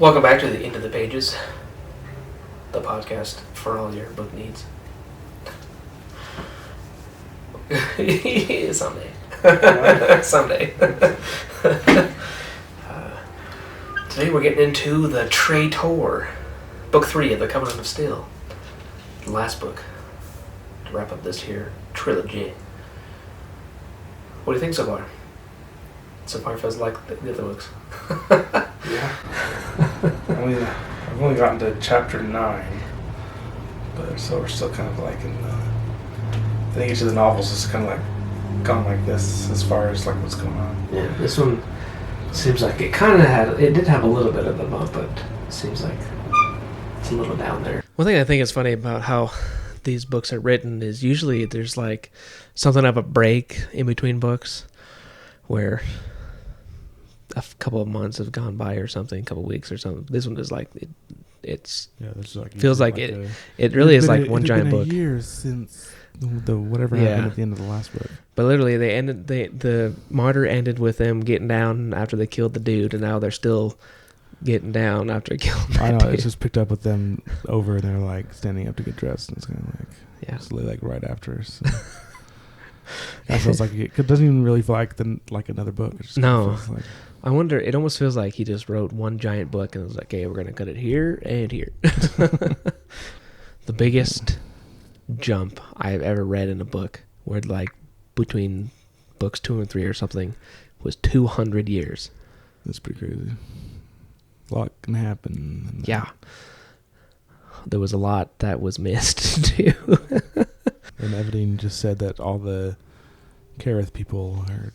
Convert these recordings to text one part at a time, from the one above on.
Welcome back to the Into the Pages, the podcast for all your book needs. Someday. Someday. Today we're getting into the Traitor, book 3 of the Covenant of Steel. The last book to wrap up this here trilogy. What do you think so far? So far it feels like the other books. Yeah. I've only gotten to chapter 9, but so we're still kind of like in the... I think each of the novels is kind of like gone like this as far as like what's going on. Yeah, this one seems like it kind of had... It did have a little bit of a bump, but it seems like it's a little down there. One thing I think is funny about how these books are written is usually there's like something of a break in between books where a couple of months have gone by or something, a couple of weeks or something. This one is like it's like feels like it really is like one giant book. It's been a year since the whatever happened at the end of the last book. But literally, the martyr ended with them getting down after they killed the dude, and now they're still getting down after killing that I know dude. it's just picked up with them over, and they're like standing up to get dressed, and it's kind of like it's like right after. So. It feels like it doesn't even really feel like another book. It just feels like, I wonder, it almost feels like he just wrote one giant book and was like, okay, we're going to cut it here and here. The biggest jump I've ever read in a book, where like between books 2 and 3 or something, was 200 years. That's pretty crazy. A lot can happen. Yeah. There was a lot that was missed, too. And Everdeen just said that all the Kareth people are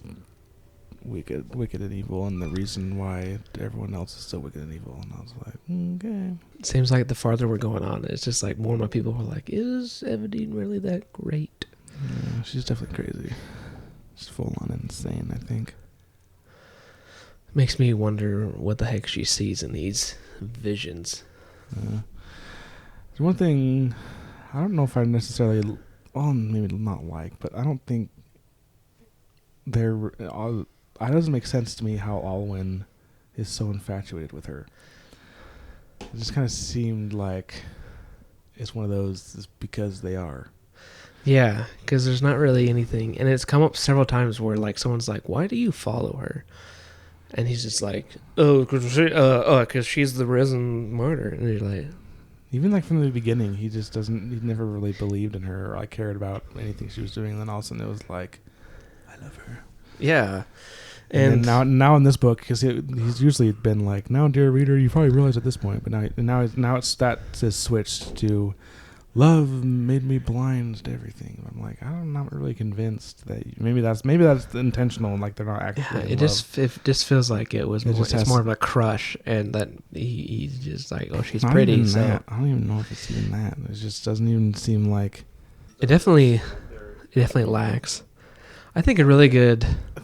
wicked and evil, and the reason why everyone else is so wicked and evil. And I was like, okay. It seems like the farther we're going on, it's just like more and more people were like, is Everdeen really that great? Yeah, she's definitely crazy. She's full on insane, I think. Makes me wonder what the heck she sees in these visions. There's one thing, I don't know if I necessarily, well, maybe not like, but I don't think it doesn't make sense to me how Alwyn is so infatuated with her. It just kind of seemed like it's one of those because they are. Yeah, because there's not really anything, and it's come up several times where like someone's like, "Why do you follow her?" And he's just like, "Oh, because she's the risen martyr." And you're like, even like from the beginning, he never really believed in her or like cared about anything she was doing. And then all of a sudden, it was like, I love her. Yeah. And now in this book, because he's usually been like, now, dear reader, you probably realize at this point, but now it's switched to love made me blind to everything. I'm like, I'm not really convinced that maybe that's intentional, and like they're not actually. Yeah, it just feels like it's more of a crush, and that he's just like, oh, she's pretty. So that. I don't even know if it's even that. It just doesn't even seem like. It definitely lacks. I think I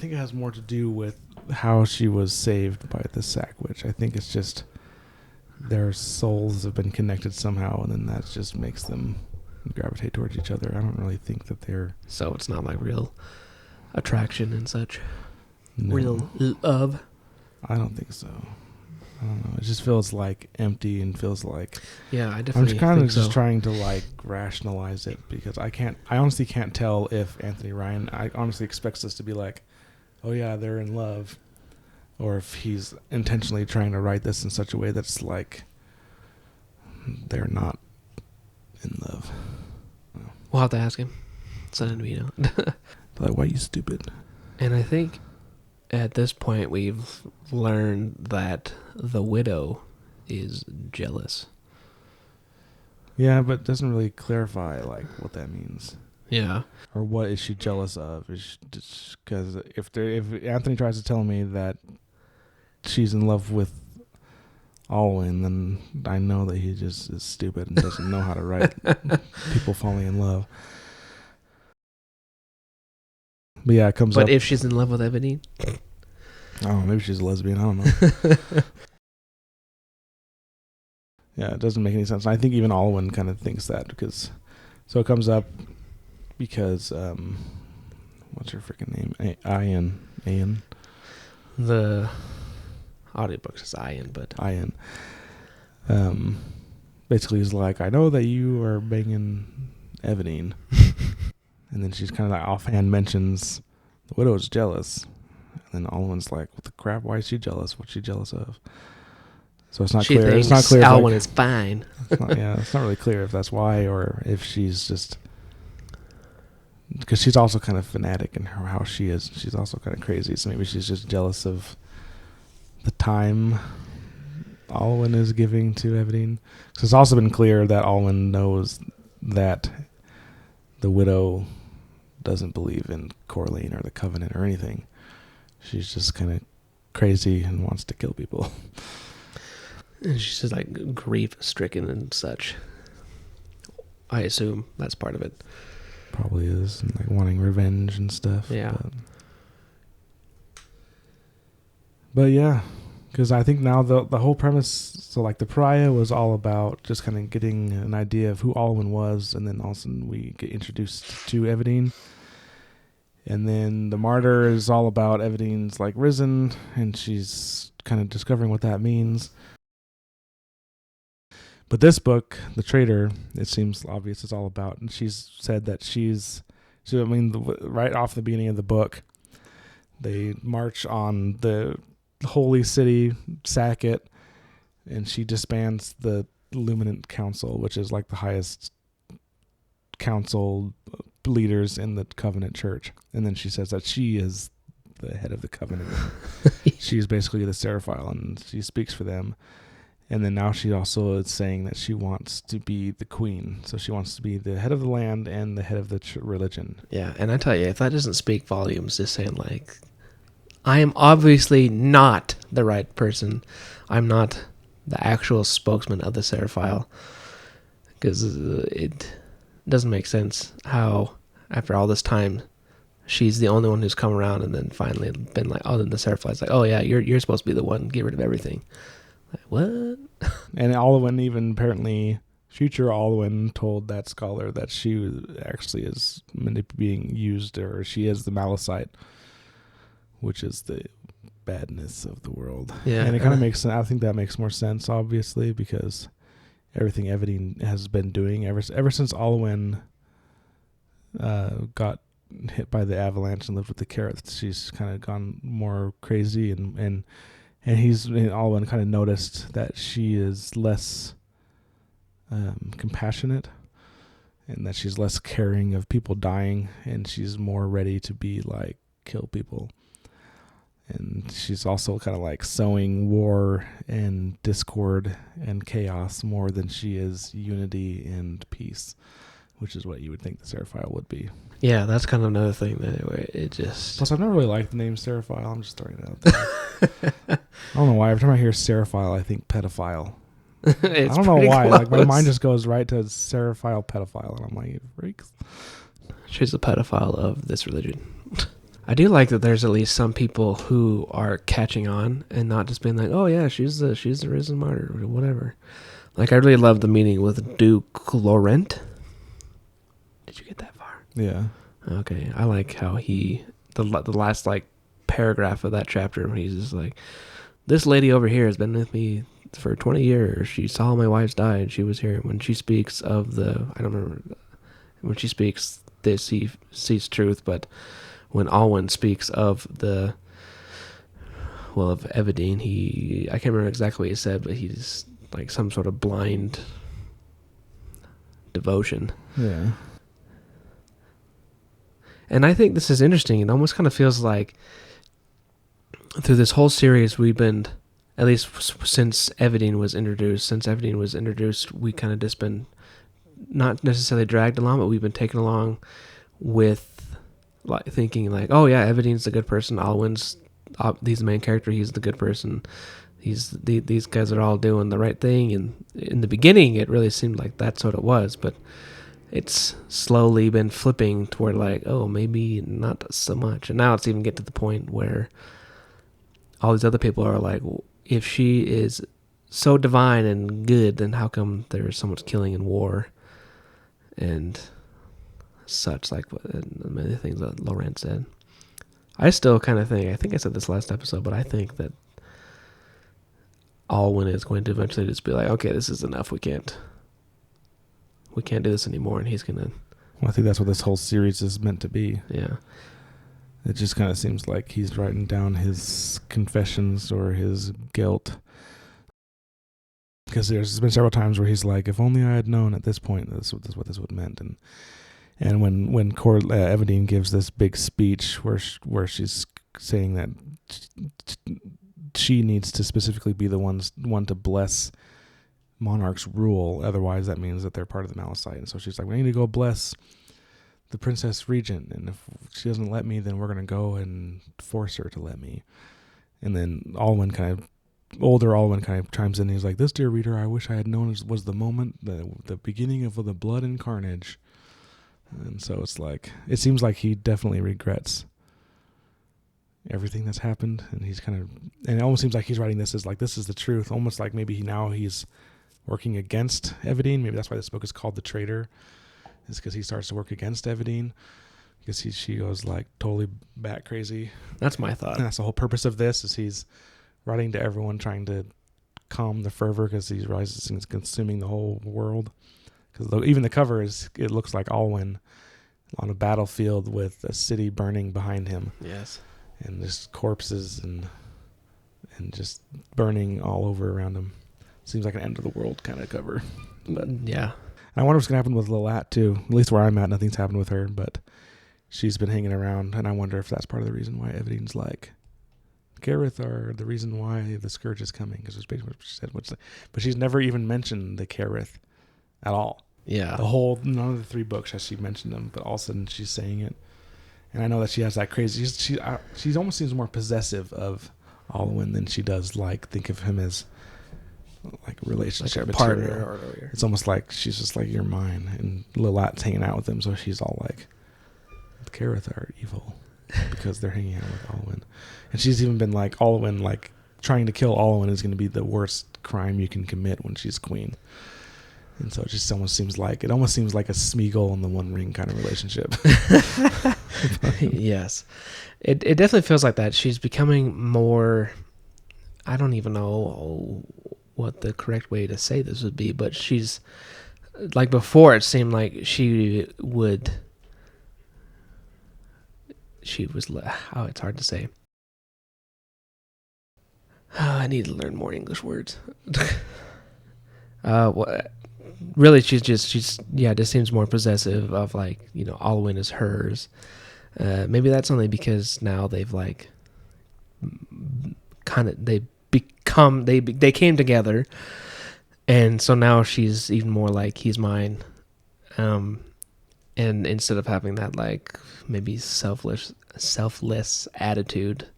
think it has more to do with how she was saved by the sack witch. I think it's just their souls have been connected somehow, and then that just makes them gravitate towards each other. I don't really think that they're... So it's not like real attraction and such? No. Real love? I don't think so. I don't know. It just feels like empty and feels like... Yeah, I definitely I'm kind of just trying to like rationalize it, because I honestly can't tell if Anthony Ryan, I honestly expects us to be like, oh yeah, they're in love, or if he's intentionally trying to write this in such a way that's like they're not in love. We'll have to ask him. Send him to me. Like, why are you stupid? And I think at this point we've learned that the widow is jealous. Yeah, but it doesn't really clarify like what that means. Yeah. Or what is she jealous of? Is because if Anthony tries to tell me that she's in love with Alwyn, then I know that he just is stupid and doesn't know how to write people falling in love. But yeah, it comes up. But if she's in love with Ebony? Oh, maybe she's a lesbian. I don't know. Yeah, it doesn't make any sense. I think even Alwyn kind of thinks that, because... So it comes up because... what's her freaking name? Ian. audiobooks is Ian, but Ian. Basically, he's like, I know that you are banging Evanine. And then she's kind of like offhand mentions the widow's jealous. And then Alwyn's like, what the crap? Why is she jealous? What's she jealous of? So it's not she clear. thinks It's not clear. Alwyn is fine. It's not really clear if that's why or if she's just, because she's also kind of fanatic in how she is. She's also kind of crazy. So maybe she's just jealous of the time Alwyn is giving to Evanine. So it's also been clear that Alwyn knows that the widow doesn't believe in Coraline or the Covenant or anything. She's just kind of crazy and wants to kill people. And she's just like grief-stricken and such. I assume that's part of it. Probably is, and like wanting revenge and stuff. Yeah. But yeah, because I think now the whole premise, so like the pariah was all about just kind of getting an idea of who Alwyn was, and then all of a sudden we get introduced to Evanine. And then the martyr is all about Evanine's like risen, and she's kind of discovering what that means. But this book, The Traitor, it seems obvious it's all about, and she's said that right off the beginning of the book, they march on the holy city, sack it, and she disbands the Luminant Council, which is like the highest council leaders in the Covenant Church. And then she says that she is the head of the Covenant. She's basically the Seraphile, and she speaks for them. And then now she also is saying that she wants to be the queen. So she wants to be the head of the land and the head of the religion. Yeah, and I tell you, if that doesn't speak volumes, just saying like, I am obviously not the right person. I'm not the actual spokesman of the Seraphile. Because it doesn't make sense how, after all this time, she's the only one who's come around and then finally been like, oh, then the Seraphile's like, oh yeah, you're supposed to be the one, get rid of everything. Like, what? And Alwyn, even apparently, future Alwyn told that scholar that she actually is being used, or she is the Malicite, which is the badness of the world. Yeah. And it kind of makes sense. I think that makes more sense, obviously, because everything Evanine has been doing ever since Alwyn got hit by the avalanche and lived with the carrots, she's kind of gone more crazy, and Alwyn kind of noticed that she is less compassionate, and that she's less caring of people dying, and she's more ready to be like kill people. And she's also kind of like sowing war and discord and chaos more than she is unity and peace, which is what you would think the Seraphile would be. Yeah, that's kind of another thing that it just... Plus, I've never really liked the name Seraphile. I'm just throwing it out there. I don't know why. Every time I hear Seraphile, I think pedophile. I don't know why. Close. Like my mind just goes right to Seraphile pedophile, and I'm like, freaks. She's the pedophile of this religion. I do like that there's at least some people who are catching on and not just being like, oh yeah, she's the risen martyr or whatever. Like I really love the meeting with Duke Laurent. Did you get that far? Yeah. Okay. I like how the last like paragraph of that chapter when he's just like, this lady over here has been with me for 20 years. She saw my wife's die and she was here. When she speaks of when she speaks this, he sees truth, but when Alwyn speaks of of Evadine, I can't remember exactly what he said, but he's like some sort of blind devotion. Yeah. And I think this is interesting. It almost kind of feels like through this whole series we've been, at least since Evadine was introduced, we kind of just been not necessarily dragged along, but we've been taken along with like thinking like, oh yeah, Evadine's the good person. Alwyn's he's the main character. He's the good person. These guys are all doing the right thing. And in the beginning, it really seemed like that's what it was. But it's slowly been flipping toward like, oh, maybe not so much. And now it's even get to the point where all these other people are like, well, if she is so divine and good, then how come there's so much killing and war and such, like many things that Laurent said. I still kind of think, I think I said this last episode, but I think that Alwyn is going to eventually just be like, okay, this is enough. We can't do this anymore, and he's gonna. Well, I think that's what this whole series is meant to be. Yeah. It just kind of seems like he's writing down his confessions or his guilt. Because there's been several times where he's like, if only I had known at this point, this is what this would have meant. And when Everdeen gives this big speech where she's saying that she needs to specifically be the one to bless Monarch's rule, otherwise that means that they're part of the Malachite. And so she's like, we need to go bless the Princess Regent, and if she doesn't let me, then we're going to go and force her to let me. And then older Alwyn kind of chimes in, and he's like, this, dear reader, I wish I had known was the moment, the beginning of the blood and carnage. And so it's like, it seems like he definitely regrets everything that's happened, and and it almost seems like he's writing this as like, this is the truth, almost like maybe he's working against Everdeen. Maybe that's why this book is called The Traitor, is because he starts to work against Everdeen, because she goes like totally bat crazy. That's my thought. And that's the whole purpose of this, is he's writing to everyone, trying to calm the fervor, because he realizes it's consuming the whole world. Because even the cover it looks like Alwyn on a battlefield with a city burning behind him. Yes. And there's corpses and just burning all over around him. Seems like an end of the world kind of cover. But yeah. I wonder what's going to happen with Lilat too. At least where I'm at, nothing's happened with her, but she's been hanging around, and I wonder if that's part of the reason why Everdeen's like, Gareth are the reason why the Scourge is coming, because it's basically what she said. But she's never even mentioned the Gareth at all. Yeah. None of the 3 books has she mentioned them, but all of a sudden she's saying it. And I know that she has that crazy, she almost seems more possessive of Alwyn than she does think of him as like a relationship, like a partner. Or it's almost like she's just like, you're mine, and Lilat's hanging out with him, so she's all like, the Gareth are evil because they're hanging out with Alwyn. And she's even been like, Alwyn, like trying to kill Alwyn is going to be the worst crime you can commit when she's queen. And so it just almost seems like a Smeagol and the One Ring kind of relationship. Yes. It definitely feels like that. She's becoming more, I don't even know what the correct way to say this would be, but she's, like before, it seemed like she was, it's hard to say. I need to learn more English words. Really, she's just seems more possessive of, like, Alwyn is hers. Maybe that's only because now they've like they came together, and so now she's even more like, he's mine. And instead of having that like maybe selfless attitude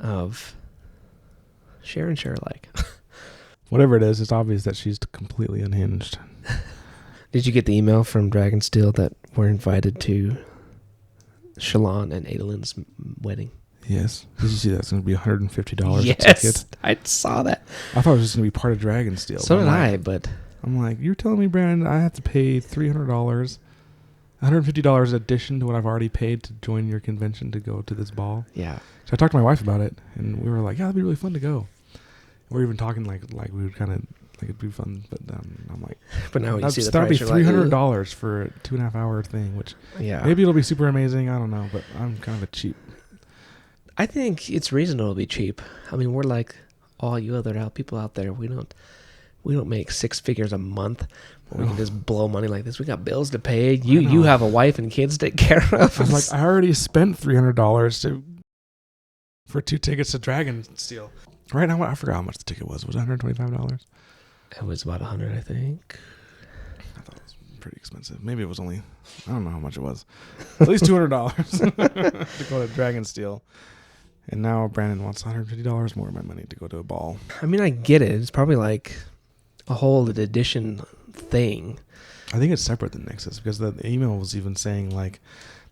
of share like. Whatever it is, it's obvious that she's completely unhinged. Did you get the email from Dragonsteel that we're invited to Shalon and Adelyn's wedding? Yes. Did you see that? It's going to be $150 yes, a ticket. I saw that. I thought it was just going to be part of Dragonsteel. So did I, but... I'm like, you're telling me, Brandon, I have to pay $300, $150 in addition to what I've already paid to join your convention to go to this ball? Yeah. So I talked to my wife about it, and we were like, yeah, it'd be really fun to go. We're even talking like we would kind of like it'd be fun, but I'm like, but now you see the that'd be price, $300 for a 2.5 hour thing, which maybe it'll be super amazing. I don't know, but I'm kind of a cheap. I think it's reasonable to be cheap. I mean, we're like all you other people out there. We don't make 6 figures a month. We can just blow money like this. We got bills to pay. You have a wife and kids to take care of. I'm like, I already spent $300 for 2 tickets to Dragonsteel. Right now, I forgot how much the ticket was. Was it $125? It was about $100, I think. I thought it was pretty expensive. Maybe it was only, I don't know how much it was. At least $200 to go to Dragonsteel. And now Brandon wants $150 more of my money to go to a ball. I mean, I get it. It's probably like a whole edition thing. I think it's separate than Nexus, because the email was even saying like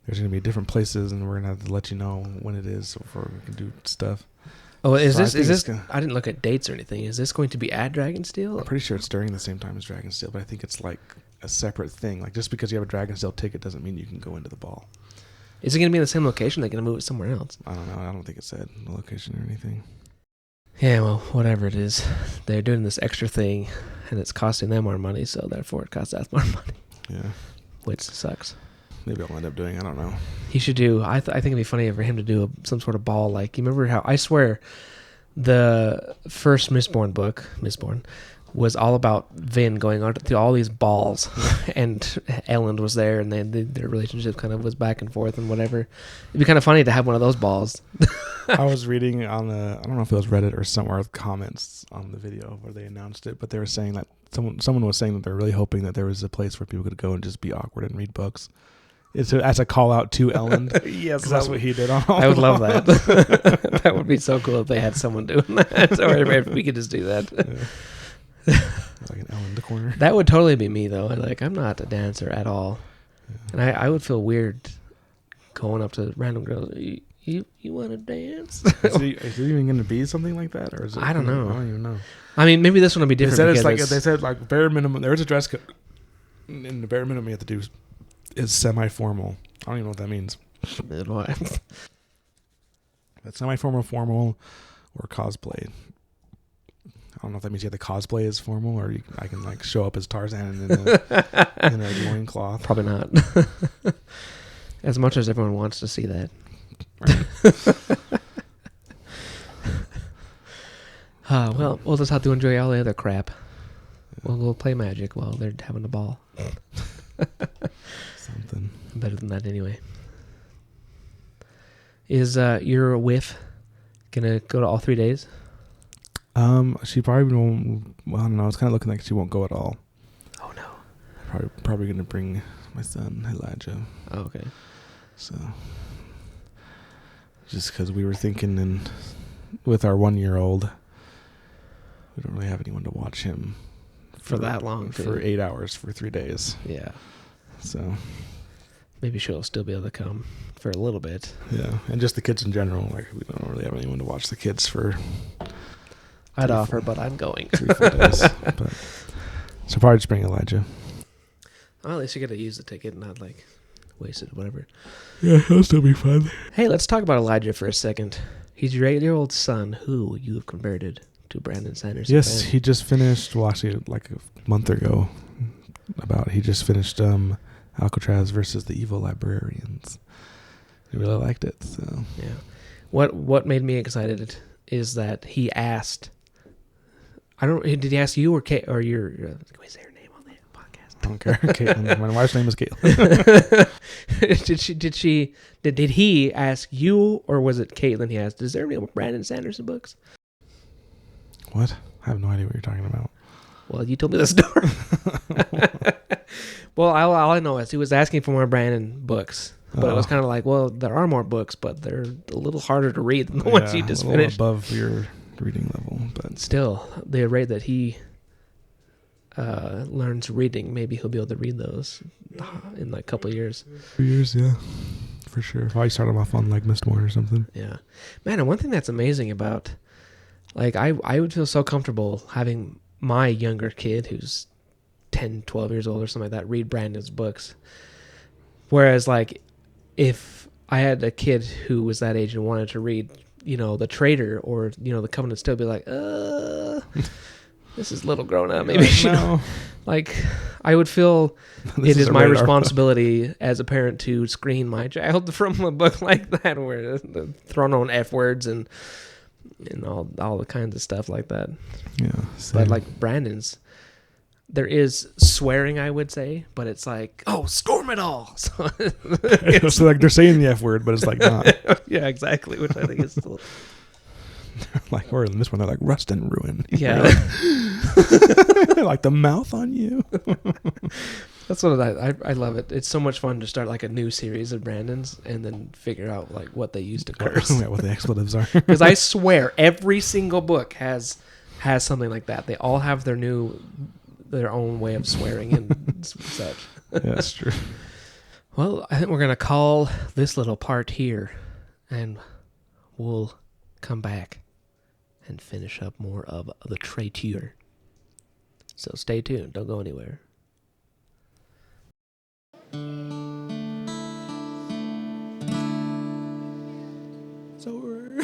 there's going to be different places, and we're going to have to let you know when it is before we can do stuff. Oh, is this? I didn't look at dates or anything. Is this going to be at Dragonsteel? I'm pretty sure it's during the same time as Dragonsteel, but I think it's like a separate thing. Like, just because you have a Dragonsteel ticket doesn't mean you can go into the ball. Is it going to be in the same location? They're going to move it somewhere else? I don't know. I don't think it said the location or anything. Yeah, well, whatever it is, they're doing this extra thing, and it's costing them more money, so therefore it costs us more money. Yeah. Which sucks. Maybe I'll end up doing. I don't know. He should do. I think it'd be funny for him to do some sort of ball. Like, you remember how I swear the first Mistborn book, was all about Vin going on through all these balls, and Elend was there, and their relationship kind of was back and forth and whatever. It'd be kind of funny to have one of those balls. I was reading on I don't know if it was Reddit or somewhere, comments on the video where they announced it, but they were saying that someone was saying that they're really hoping that there was a place where people could go and just be awkward and read books. It's as a call out to Elend. Yes, that's what he did on all I would love that. That would be so cool if they had someone doing that, or if we could just do that. Yeah. Like an Elend corner. That would totally be me, though. I'm not a dancer at all, and I would feel weird going up to random girls. You want to dance? Is it even going to be something like that, or is it? I don't know. I don't even know. I mean, maybe this one will be different. They said bare minimum. There's a dress code, and the bare minimum you have to do is semi-formal. I don't even know what that means. But semi-formal, formal, or cosplay. I don't know if that means you have to cosplay as formal, or I can like show up as Tarzan in a loincloth. Probably not. As much as everyone wants to see that. Right. Well, we'll just have to enjoy all the other crap. We'll go play Magic while they're having a ball. Something. Better than that anyway. Is your whiff gonna go to all 3 days? She probably won't. Well, I don't know. It's kind of looking like she won't go at all. Oh no. Probably gonna bring my son Elijah. Oh, okay. So, just because we were thinking, with our 1-year-old, we don't really have anyone to watch him for that long. For 8 hours for 3 days. Yeah. So maybe she'll still be able to come for a little bit. Yeah, and just the kids in general. Like, we don't really have anyone to watch the kids for. I'd offer, but I'm going. 3-4 days. But, so probably just bring Elijah. Well, at least you get to use the ticket and not like waste it, whatever. Yeah, that'll still be fun. Hey, let's talk about Elijah for a second. He's your 8-year-old son who you have converted to Brandon Sanderson. Yes, he just finished, well, actually, like a month ago, he just finished Alcatraz versus the Evil Librarians. He really liked it, so. Yeah. What made me excited is that he asked, did he ask you or Kate, or your, can we say her name on the podcast? I don't care. Caitlin. My wife's name is Caitlin. Did he ask you, or was it Caitlin he asked, is there any Brandon Sanderson books? What? I have no idea what you're talking about. Well, you told me the story. Well, all I know is he was asking for more Brandon books. But it was kind of like, well, there are more books, but they're a little harder to read than the ones you just finished. Above your reading level. But still, the rate that he learns reading, maybe he'll be able to read those in like a couple of years. 2 years, yeah. For sure. Probably start him off on like Mistborn or something. Yeah. Man, and one thing that's amazing about, like, I would feel so comfortable having my younger kid who's 10, 12 years old or something like that read Brandon's books. Whereas, like, if I had a kid who was that age and wanted to read, the Traitor or, the Covenant, still be like, this is a little grown up. Maybe, like, I would feel it is my responsibility as a parent to screen my child from a book like that, where thrown on F words and all the kinds of stuff like that. Yeah. But like Brandon's, there is swearing, I would say, but it's like, oh, storm it all. So, so like they're saying the F word, but it's like not. Yeah, exactly. Which I think is still like, or in this one, they're like rust and ruin. Yeah. Like the mouth on you. That's what I love it. It's so much fun to start like a new series of Brandon's and then figure out like what they use to curse. What the expletives are. Because I swear every single book has something like that. They all have their own way of swearing and such. Yeah, that's true. Well, I think we're going to call this little part here, and we'll come back and finish up more of the Traitor. So stay tuned. Don't go anywhere. it's over.